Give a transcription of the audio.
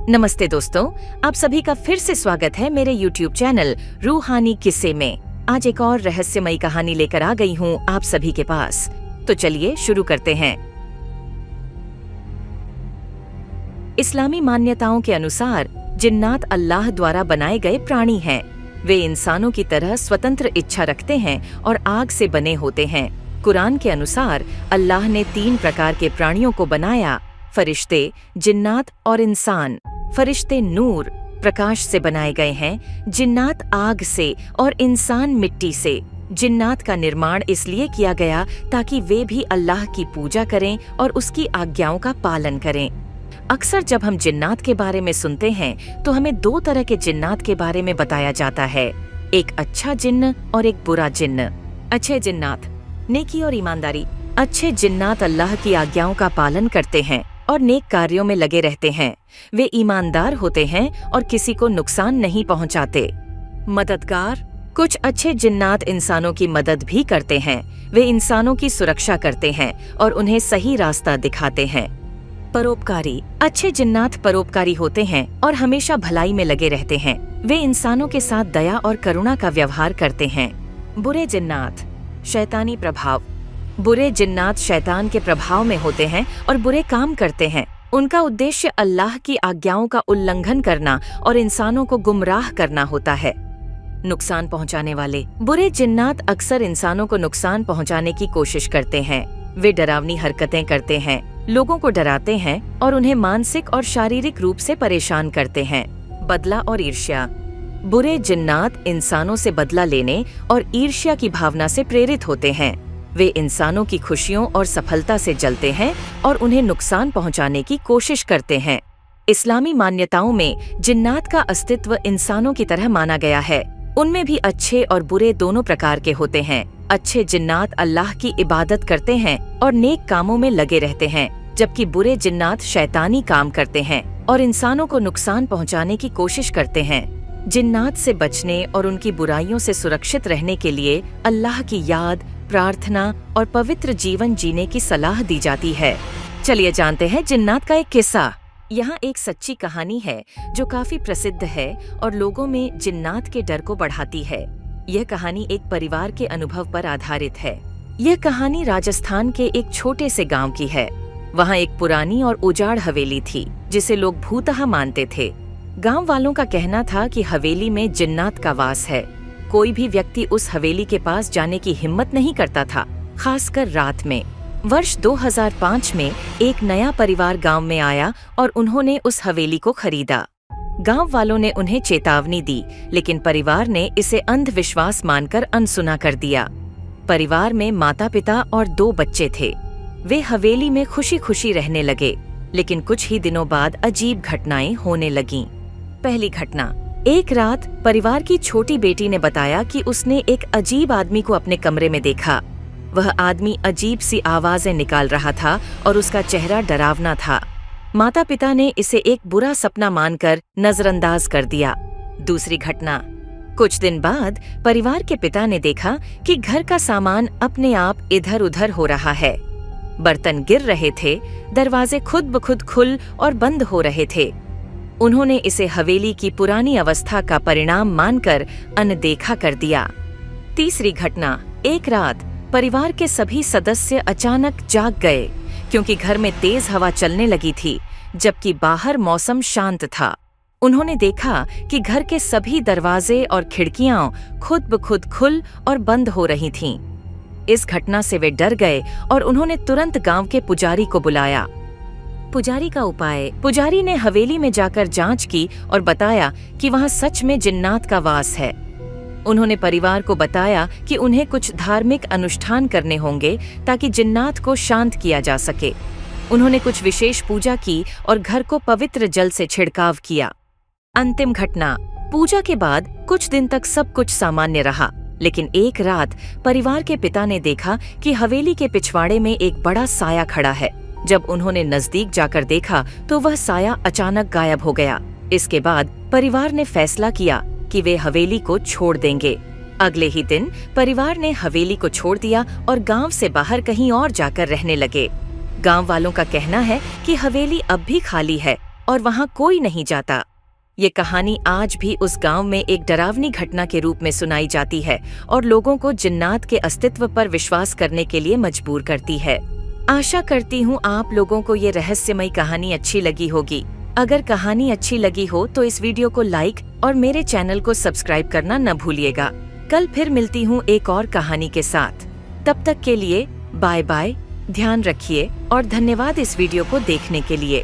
नमस्ते दोस्तों, आप सभी का फिर से स्वागत है मेरे YouTube चैनल रूहानी किस्से में। आज एक और रहस्यमयी कहानी लेकर आ गई हूँ आप सभी के पास। तो चलिए शुरू करते हैं। इस्लामी मान्यताओं के अनुसार जिन्नात अल्लाह द्वारा बनाए गए प्राणी हैं। वे इंसानों की तरह स्वतंत्र इच्छा रखते हैं और आग से बने होते हैं। कुरान के अनुसार अल्लाह ने 3 प्रकार के प्राणियों को बनाया: फरिश्ते, जिन्नात और इंसान। फरिश्ते नूर, प्रकाश से बनाए गए हैं, जिन्नात आग से और इंसान मिट्टी से। जिन्नात का निर्माण इसलिए किया गया ताकि वे भी अल्लाह की पूजा करें और उसकी आज्ञाओं का पालन करें। अक्सर जब हम जिन्नात के बारे में सुनते हैं तो हमें 2 तरह के जिन्नात के बारे में बताया जाता है, एक अच्छा जिन्न और एक बुरा जिन्न। अच्छे जिन्नात, नेकी और ईमानदारी। अच्छे जिन्नात अल्लाह की आज्ञाओं का पालन करते हैं और नेक कार्यों में लगे रहते हैं। वे ईमानदार होते हैं और किसी को नुकसान नहीं पहुंचाते। मददगार। कुछ अच्छे जिन्नात इंसानों की मदद भी करते हैं। वे इंसानों की सुरक्षा करते हैं और उन्हें सही रास्ता दिखाते हैं। परोपकारी। अच्छे जिन्नात परोपकारी होते हैं और हमेशा भलाई में लगे रहते हैं। वे इंसानों के साथ दया और करुणा का व्यवहार करते हैं। बुरे जिन्नात। शैतानी प्रभाव। बुरे जिन्नात शैतान के प्रभाव में होते हैं और बुरे काम करते हैं। उनका उद्देश्य अल्लाह की आज्ञाओं का उल्लंघन करना और इंसानों को गुमराह करना होता है। नुकसान पहुंचाने वाले। बुरे जिन्नात अक्सर इंसानों को नुकसान पहुंचाने की कोशिश करते हैं। वे डरावनी हरकतें करते हैं, लोगों को डराते हैं और उन्हें मानसिक और शारीरिक रूप से परेशान करते हैं। बदला और ईर्ष्या। बुरे जिन्नात इंसानों से बदला लेने और ईर्ष्या की भावना से प्रेरित होते हैं। वे इंसानों की खुशियों और सफलता से जलते हैं और उन्हें नुकसान पहुंचाने की कोशिश करते हैं। इस्लामी मान्यताओं में जिन्नात का अस्तित्व इंसानों की तरह माना गया है। उनमें भी अच्छे और बुरे दोनों प्रकार के होते हैं। अच्छे जिन्नात अल्लाह की इबादत करते हैं और नेक कामों में लगे रहते हैं, जबकि बुरे जिन्नात शैतानी काम करते हैं और इंसानों को नुकसान पहुंचाने की कोशिश करते हैं। जिन्नात से बचने और उनकी बुराइयों से सुरक्षित रहने के लिए अल्लाह की याद, प्रार्थना और पवित्र जीवन जीने की सलाह दी जाती है। चलिए जानते हैं जिन्नात का एक किस्सा। यहाँ एक सच्ची कहानी है जो काफी प्रसिद्ध है और लोगों में जिन्नात के डर को बढ़ाती है। यह कहानी एक परिवार के अनुभव पर आधारित है। यह कहानी राजस्थान के एक छोटे से गांव की है। वहाँ एक पुरानी और उजाड़ हवेली थी जिसे लोग भूतहा मानते थे। गांव वालों का कहना था कि हवेली में जिन्नात का वास है। कोई भी व्यक्ति उस हवेली के पास जाने की हिम्मत नहीं करता था, खासकर रात में। वर्ष 2005 में एक नया परिवार गांव में आया और उन्होंने उस हवेली को खरीदा। गांव वालों ने उन्हें चेतावनी दी, लेकिन परिवार ने इसे अंधविश्वास मानकर अनसुना कर दिया। परिवार में माता-पिता और 2 बच्चे थे। वे हवेली में खुशी खुशी रहने लगे, लेकिन कुछ ही दिनों बाद अजीब घटनाएं होने लगीं। पहली घटना। एक रात परिवार की छोटी बेटी ने बताया कि उसने एक अजीब आदमी को अपने कमरे में देखा। वह आदमी अजीब सी आवाजें निकाल रहा था और उसका चेहरा डरावना था। माता पिता ने इसे एक बुरा सपना मानकर नजरअंदाज कर दिया। दूसरी घटना। कुछ दिन बाद परिवार के पिता ने देखा कि घर का सामान अपने आप इधर उधर हो रहा है। बर्तन गिर रहे थे, दरवाजे खुद ब खुद खुल और बंद हो रहे थे। उन्होंने इसे हवेली की पुरानी अवस्था का परिणाम मानकर अनदेखा कर दिया। तीसरी घटना। एक रात परिवार के सभी सदस्य अचानक जाग गए क्योंकि घर में तेज हवा चलने लगी थी, जबकि बाहर मौसम शांत था। उन्होंने देखा कि घर के सभी दरवाजे और खिड़कियां खुद ब खुद खुल और बंद हो रही थीं। इस घटना से वे डर गए और उन्होंने तुरंत गांव के पुजारी को बुलाया। पुजारी का उपाय। पुजारी ने हवेली में जाकर जांच की और बताया कि वहां सच में जिन्नात का वास है। उन्होंने परिवार को बताया कि उन्हें कुछ धार्मिक अनुष्ठान करने होंगे ताकि जिन्नात को शांत किया जा सके। उन्होंने कुछ विशेष पूजा की और घर को पवित्र जल से छिड़काव किया। अंतिम घटना। पूजा के बाद कुछ दिन तक सब कुछ सामान्य रहा, लेकिन एक रात परिवार के पिता ने देखा कि हवेली के पिछवाड़े में एक बड़ा साया खड़ा है। जब उन्होंने नजदीक जाकर देखा तो वह साया अचानक गायब हो गया। इसके बाद परिवार ने फैसला किया कि वे हवेली को छोड़ देंगे। अगले ही दिन परिवार ने हवेली को छोड़ दिया और गांव से बाहर कहीं और जाकर रहने लगे। गांव वालों का कहना है कि हवेली अब भी खाली है और वहां कोई नहीं जाता। ये कहानी आज भी उस गांव में एक डरावनी घटना के रूप में सुनाई जाती है और लोगों को जिन्नात के अस्तित्व पर विश्वास करने के लिए मजबूर करती है। आशा करती हूँ आप लोगों को ये रहस्यमयी कहानी अच्छी लगी होगी। अगर कहानी अच्छी लगी हो तो इस वीडियो को लाइक और मेरे चैनल को सब्सक्राइब करना न भूलिएगा। कल फिर मिलती हूँ एक और कहानी के साथ। तब तक के लिए बाय बाय, ध्यान रखिए और धन्यवाद इस वीडियो को देखने के लिए।